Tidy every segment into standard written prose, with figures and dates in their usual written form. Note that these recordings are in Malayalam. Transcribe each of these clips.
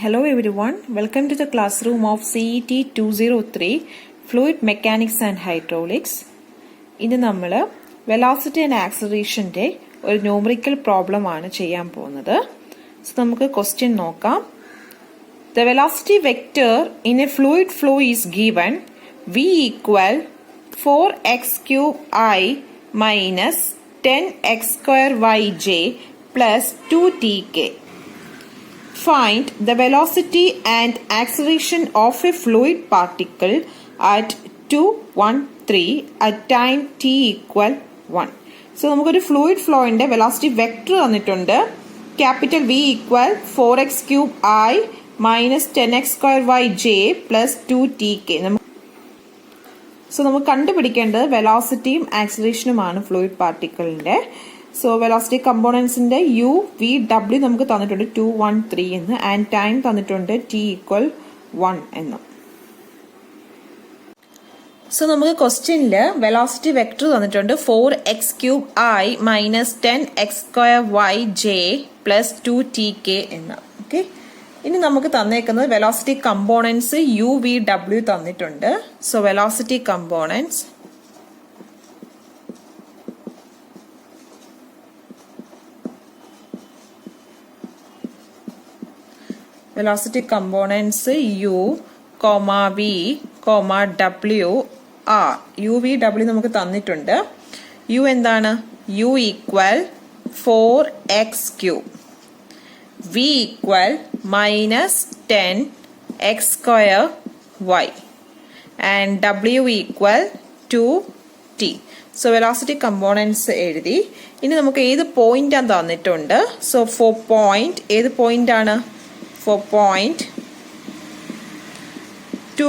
Hello everyone, welcome to the classroom of CET 203 Fluid Mechanics and Hydraulics. ഇന്ന് നമ്മൾ വെലോസിറ്റി ആൻഡ് ആക്സലറേഷന്റെ ഒരു ന്യൂമറിക്കൽ പ്രോബ്ലം ആണ് ചെയ്യാൻ പോകുന്നത്. സോ നമുക്ക് ക്വസ്റ്റ്യൻ നോക്കാം. The velocity vector in a fluid flow is given v equal 4x cube I minus 10x square yj plus 2tk. Find the velocity and acceleration of a fluid particle at 2, 1, 3 at time t equal 1. So നമുക്കൊരു ഫ്ലൂയിഡ് ഫ്ലോയിന്റെ വെലോസിറ്റി വെക്ടർ തന്നിട്ടുണ്ട്. Capital V equal 4x cube I minus 10x square y j plus 2tk. So നമുക്ക് കണ്ടുപിടിക്കേണ്ടത് വെലോസിറ്റിയും ആക്സിലറേഷനുമാണ് ഫ്ലൂയിഡ് പാർട്ടിക്കിളിന്റെ. സോ വെലോസിറ്റി കമ്പോണൻസിന്റെ u v w നമുക്ക് തന്നിട്ടുണ്ട് 2, 1, 3 എന്ന്, ആൻഡ് ടൈം തന്നിട്ടുണ്ട് t ഈക്വൽ 1 എന്ന്. സോ നമുക്ക് ക്വസ്റ്റ്യനിൽ വെലോസിറ്റി വെക്ടർ തന്നിട്ടുണ്ട് 4x cube I minus 10x square y j plus 2tk എന്ന്. ഓക്കെ, ഇനി നമുക്ക് തന്നേക്കുന്നത് velocity components u v w തന്നിട്ടുണ്ട്. So velocity components u, v, w r. u v w നമുക്ക് തന്നിട്ടുണ്ട്. u എന്താണ്? u equal 4x cube, v equal minus 10x square y and w equal 2t. So velocity components എഴുതി. ഇനി നമുക്ക് ഏത് പോയിന്റ് ആണ് തന്നിട്ടുണ്ട്. സോ ഫോർ പോയിന്റ് ഏത് പോയിന്റ് ആണ്? 4.2,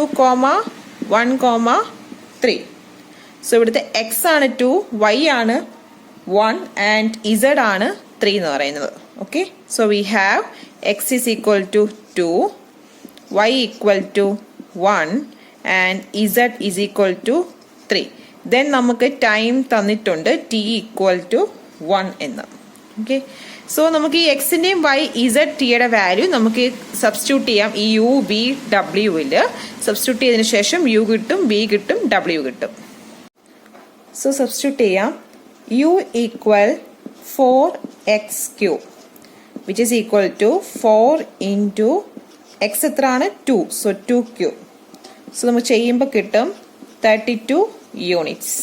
1, 3. സോ ഇവിടുത്തെ x ആണ് 2, y ആണ് 1 ആൻഡ് z ആണ് 3 എന്ന് പറയുന്നത്. Okay, so we have x is equal to 2, y equal to 1 and z is equal to 3. Then നമുക്ക് ടൈം തന്നിട്ടുണ്ട് t ഈക്വൽ ടു 1 എന്ന്. ഓക്കെ, സോ നമുക്ക് ഈ എക്സിന്റെയും വൈ ഇസഡ് ടിയുടെ വാല്യൂ നമുക്ക് സബ്സ്റ്റിറ്റ്യൂട്ട് ചെയ്യാം. ഈ യു വി ഡബ്ല്യുവിൽ സബ്സ്റ്റിറ്റ്യൂട്ട് ചെയ്തതിനു ശേഷം യു കിട്ടും, വി കിട്ടും, ഡബ്ല്യു കിട്ടും. സോ സബ്സ്റ്റിറ്റ്യൂട്ട് ചെയ്യാം. U equal 4x cube which is equal to 4 into X എത്രയാണ്? 2. So 2 cube. സോ നമുക്ക് ചെയ്യുമ്പോൾ കിട്ടും 32 units.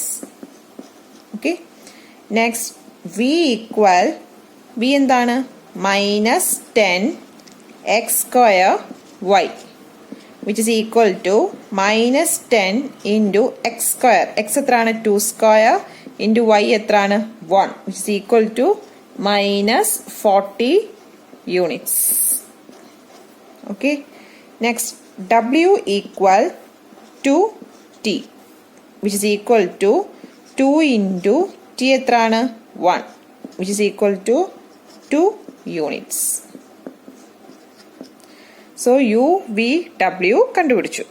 Okay, next V equal v എന്താണ്? Minus 10x square y which is equal to minus 10 into X square. X എത്രയാണ്? 2 സ്ക്വയർ ഇൻറ്റു y എത്രയാണ്? 1 which is equal to minus 40 units. Okay, next w equal 2t which is equal to 2 into t എത്രയാണ്? 1 which is equal to 2 units. So u v w കണ്ടുപിടിച്ചു.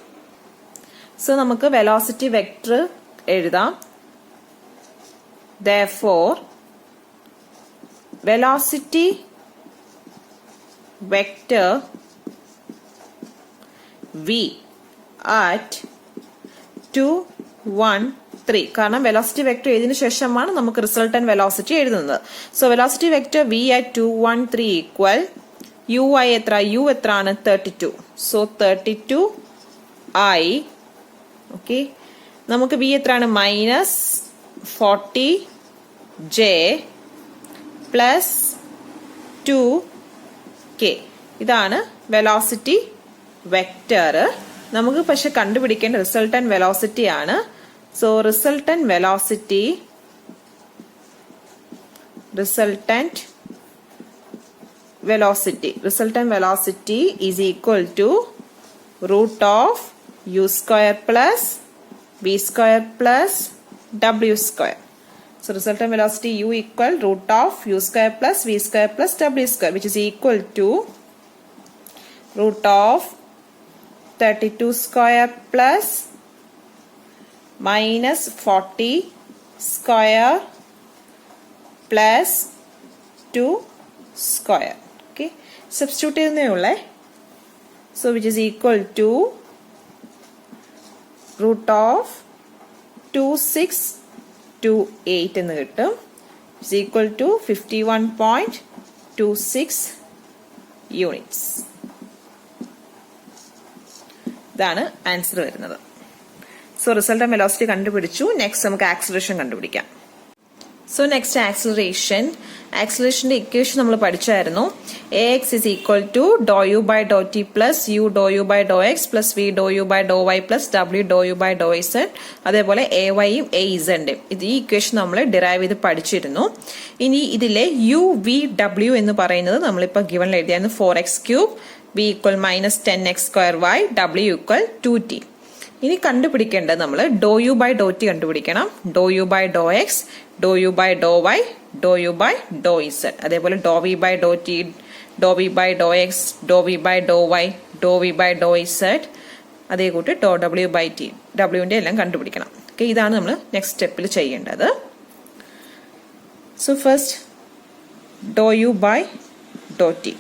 സോ നമുക്ക് വെലോസിറ്റി വെക്ടർ എഴുതാം. Therefore velocity vector v at 2, 1, 3. കാരണം വെലോസിറ്റി വെക്ടർ എഴുതിയതിനു ശേഷമാണ് നമുക്ക് റിസൾട്ടന്റ് വെലോസിറ്റി എഴുതുന്നത്. So velocity vector v at 2, 1, 3 equal ui എത്ര? u എത്രയാണ്? 32. So 32 i. ഓക്കെ, നമുക്ക് v എത്രയാണ്? Minus 40 j plus 2k. ഇതാണ് വെലോസിറ്റി വെക്ടർ. നമുക്ക് പക്ഷെ കണ്ടുപിടിക്കേണ്ട റിസൾട്ടന്റ് വെലോസിറ്റി ആണ്. So resultant velocity is equal to root of u square plus v square plus w square. So resultant velocity u equal root of u square plus v square plus w square which is equal to root of 32 square plus minus 40 square plus 2 square. Okay, substitute ചെയ്യുന്നേ ഉള്ളേ. So which is equal to root of 2628 എന്ന് കിട്ടും. Is equal to 51.26 units. ഇതാണ് ആൻസർ വരുന്നത്. സോ റിസൾട്ട് വെലോസിറ്റി കണ്ടുപിടിച്ചു. നെക്സ്റ്റ് നമുക്ക് ആക്സിലറേഷൻ കണ്ടുപിടിക്കാം. സോ നെക്സ്റ്റ് ആക്സിലറേഷന്റെ ഇക്വേഷൻ നമ്മൾ പഠിച്ചായിരുന്നു. AX is equal to dou u by dou t plus u dou u by dou x plus v dou u by dou y plus w dou u by dou z. അതേപോലെ AYയും AZയും ഇത് ഈ ഇക്വേഷൻ നമ്മൾ ഡിറൈവ് ചെയ്ത് പഠിച്ചിരുന്നു. ഇനി ഇതിലെ u v w എന്ന് പറയുന്നത് നമ്മളിപ്പോൾ given എഴുതിയായിരുന്നു 4x3 v equal minus 10x²y w equal 2t. ഇനി കണ്ടുപിടിക്കേണ്ടത് നമ്മൾ do U by do t കണ്ടുപിടിക്കണം. Do U by do X, do U by do y, do U by do z. അതേപോലെ do v by do t, do v by do X, do v by do y, do v by do z. അതേ കൂട്ടി ഡോ ഡബ്ല്യു ബൈ ടി, ഡബ്ല്യുവിന്റെ എല്ലാം കണ്ടുപിടിക്കണം. ഓക്കെ, ഇതാണ് നമ്മൾ നെക്സ്റ്റ് സ്റ്റെപ്പിൽ ചെയ്യേണ്ടത്. So first do U by do t.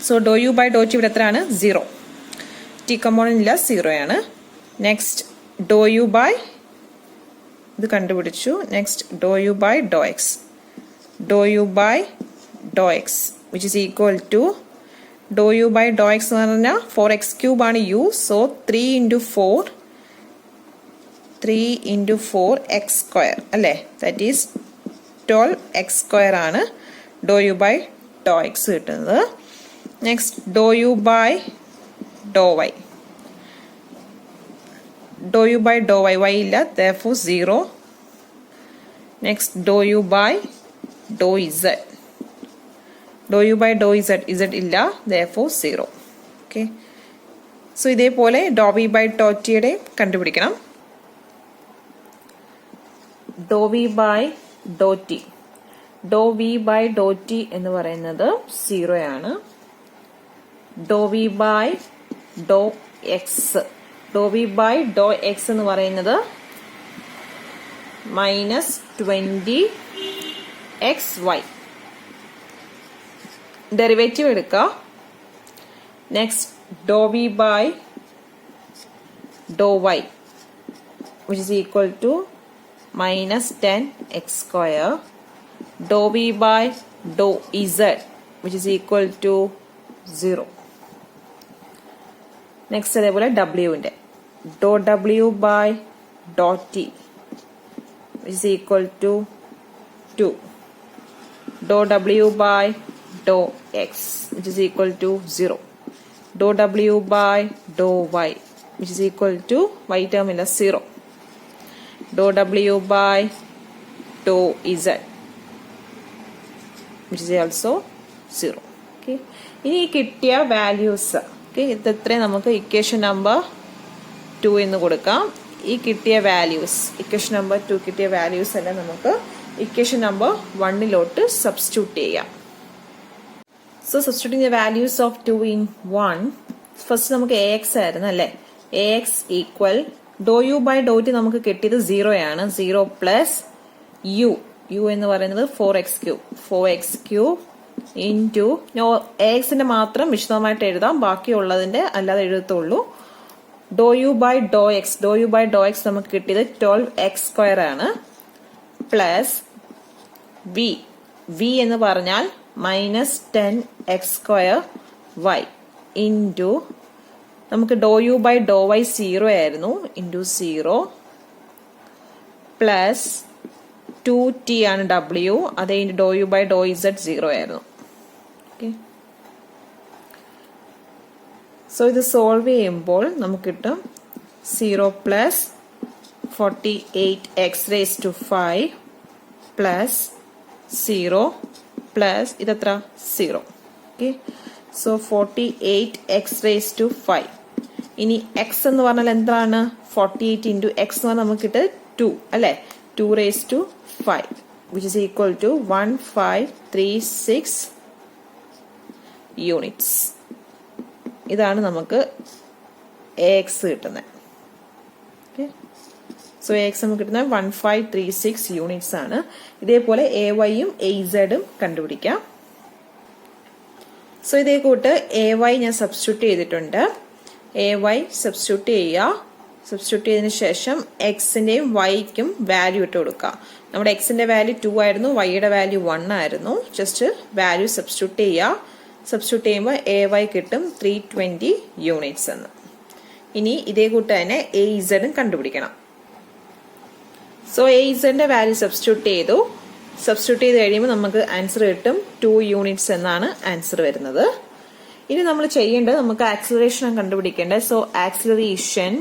So Dr U by do T ഇവിടെ എത്രയാണ്? 0. ടി കമ്പോണന്റ് ഇല്ല, 0 ആണ്. നെക്സ്റ്റ് ഡോ യു ബൈ ഇത് കണ്ടുപിടിച്ചു. Next do U by do X, do U by do X which is equal to do U by do X എന്ന് പറഞ്ഞാൽ 4x³ ആണ് യു. സോ 3 × 4 x² അല്ലേ? ദാറ്റ് ഈസ് 12x² ആണ് do U by do x കിട്ടുന്നത്. Next do U by do y, do U by do y, y ഇല്ല, therefore 0. Next do U by do z, do U by do z, z ഇല്ല, therefore 0. ഓക്കെ, സോ ഇതേപോലെ ഡോ വി ബൈ ഡോ ടിയുടെ കണ്ടുപിടിക്കണം. Do v by do t, do v by do t എന്ന് പറയുന്നത് 0 ആണ്. Do v by do X, do v by do X എന്ന് പറയുന്നത് -20xy. ഡെറിവേറ്റീവ് എടുക്കുക. Next do v by do y which is equal to -10x². Do v by do z which is equal to 0. Next അതേപോലെ ഡബ്ല്യുവിന്റെ ഡോ ഡബ്ല്യു by do t which is equal to 2. Do ഡബ്ല്യു by do X which is equal to 0. Do ഡബ്ല്യു by do y which is equal to y term ഇല്ല, 0. ഡോ ഡബ്ല്യു by do z which is also 0. Okay, ഇനി കിട്ടിയ വാല്യൂസ്, ഓക്കെ, ഇതത്രയും നമുക്ക് ഇക്വേഷൻ നമ്പർ 2 എന്ന് കൊടുക്കാം. ഈ കിട്ടിയ വാല്യൂസ്, ഇക്വേഷൻ നമ്പർ 2 കിട്ടിയ വാല്യൂസ് എല്ലാം നമുക്ക് ഇക്വേഷൻ നമ്പർ 1 സബ്സ്റ്റിറ്റ്യൂട്ട് ചെയ്യാം. So substituting the values of 2 in 1. First നമുക്ക് AX ആയിരുന്നു അല്ലേ? AX equal do U by do T നമുക്ക് കിട്ടിയത് 0 ആണ്. 0 പ്ലസ് യു, യു എന്ന് പറയുന്നത് 4x³ ഇൻറ്റു AXന്റെ മാത്രം വിശദമായിട്ട് എഴുതാം, ബാക്കിയുള്ളതിന്റെ അല്ലാതെ എഴുതത്തുള്ളൂ. Do U by do X, do U by do x നമുക്ക് കിട്ടിയത് 12x² ആണ്. പ്ലസ് വി, വി എന്ന് പറഞ്ഞാൽ -10x²y ഇൻറ്റു നമുക്ക് ഡോ യു ബൈ ഡോ വൈ 0 ആയിരുന്നു, ഇൻറ്റു 0 പ്ലസ് 2t ആണ് w, അതേ ഡോ യു ബൈ ഡോ ഇസഡ് 0 ആയിരുന്നു. ഓക്കെ, സോ ഇത് സോൾവ് ചെയ്യുമ്പോൾ നമുക്ക് കിട്ടും 0 പ്ലസ് 48x⁵ പ്ലസ് 0 പ്ലസ് ഇതെത്ര 0. Okay, so 48x⁵. ഇനി x എന്ന് പറഞ്ഞാൽ എന്താണ്? 48 ഇൻറ്റു x എന്ന് പറഞ്ഞാൽ നമുക്ക് കിട്ടും 2 അല്ലെ? 2⁵, which is equal to 1536 units. ഇതാണ് നമുക്ക് AX കിട്ടുന്നത്. ഓക്കെ, സോ AX നമുക്ക് കിട്ടുന്നത് 1536 യൂണിറ്റ്സ് ആണ്. ഇതേപോലെ AYയും AZയും കണ്ടുപിടിക്കാം. സോ ഇതേ കൂട്ട് AY ഞാൻ സബ്സ്റ്റിറ്റ്യൂട്ട് ചെയ്തിട്ടുണ്ട്. AY സബ്സ്റ്റിറ്റ്യൂട്ട് ചെയ്യുക. സബ്സ്റ്റിറ്റ്യൂട്ട് ചെയ്തതിന് ശേഷം എക്സിന്റെയും വൈക്കും വാല്യൂ ഇട്ട് കൊടുക്കുക. നമ്മുടെ എക്സിന്റെ വാല്യൂ 2 ആയിരുന്നു, വൈയുടെ വാല്യൂ 1 ആയിരുന്നു. ജസ്റ്റ് വാല്യൂ സബ്സ്റ്റിറ്റ്യൂട്ട് ചെയ്യുക. സബ്സ്റ്റിറ്റ്യൂട്ട് ചെയ്യുമ്പോൾ AY കിട്ടും 320 യൂണിറ്റ്സ് എന്ന്. ഇനി ഇതേ കൂട്ട് തന്നെ AZ കണ്ടുപിടിക്കണം. സോ AZന്റെ വാല്യൂ സബ്സ്റ്റിറ്റ്യൂട്ട് ചെയ്തു. സബ്സ്റ്റിറ്റ്യൂട്ട് ചെയ്ത് കഴിയുമ്പോൾ നമുക്ക് ആൻസർ കിട്ടും 2 യൂണിറ്റ്സ് എന്നാണ് ആൻസർ വരുന്നത്. ഇനി നമ്മൾ ചെയ്യേണ്ടത് നമുക്ക് ആക്സിലറേഷൻ കണ്ടുപിടിക്കേണ്ടത്. So acceleration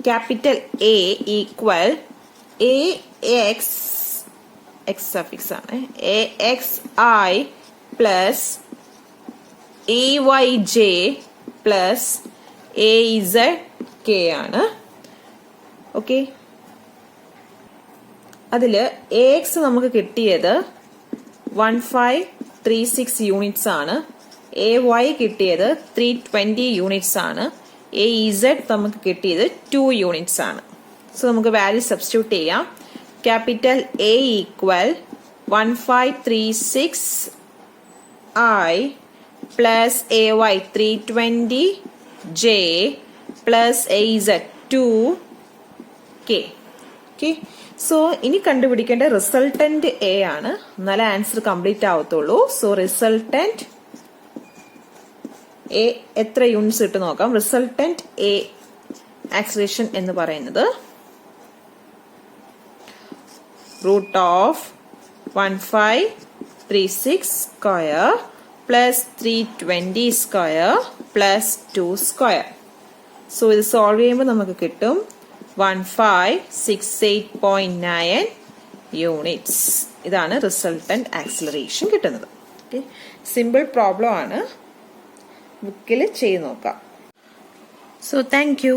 capital A equal AX suffix ആണ് AXI plus AYJ plus AZK ആണ്. ഓക്കെ, അതില് AX നമുക്ക് കിട്ടിയത് 1536 യൂണിറ്റ്സ് ആണ്. AY കിട്ടിയത് 320 യൂണിറ്റ്സ് ആണ്. AZ നമുക്ക് കിട്ടിയത് 2 യൂണിറ്റ്സ് ആണ്. സോ നമുക്ക് വാല്യൂ സബ്സ്റ്റിറ്റ്യൂട്ട് ചെയ്യാം. Capital A equal 1536I plus AY 320J plus AZ 2K. Okay, so ഇനി കണ്ടുപിടിക്കേണ്ട റിസൾട്ടന്റ് A ആണ്, എന്നാലേ ആൻസർ കംപ്ലീറ്റ് ആവത്തുള്ളൂ. സോ റിസൾട്ടന്റ് A എത്ര യൂണിറ്റ്സ് ഇട്ട് നോക്കാം. റിസൾട്ടന്റ് A ആക്സിലറേഷൻ എന്ന് പറയുന്നത് root of 1536 square plus 320 square plus 2 square. So ഇത് സോൾവ് ചെയ്യുമ്പോൾ നമുക്ക് കിട്ടും 1568.9 യൂണിറ്റ്സ്. ഇതാണ് റിസൾട്ടന്റ് ആക്സിലറേഷൻ കിട്ടുന്നത്. ഓക്കെ, സിമ്പിൾ പ്രോബ്ലം ആണ്, ബുക്കിൽ ചെയ്ത് നോക്കാം. So thank you.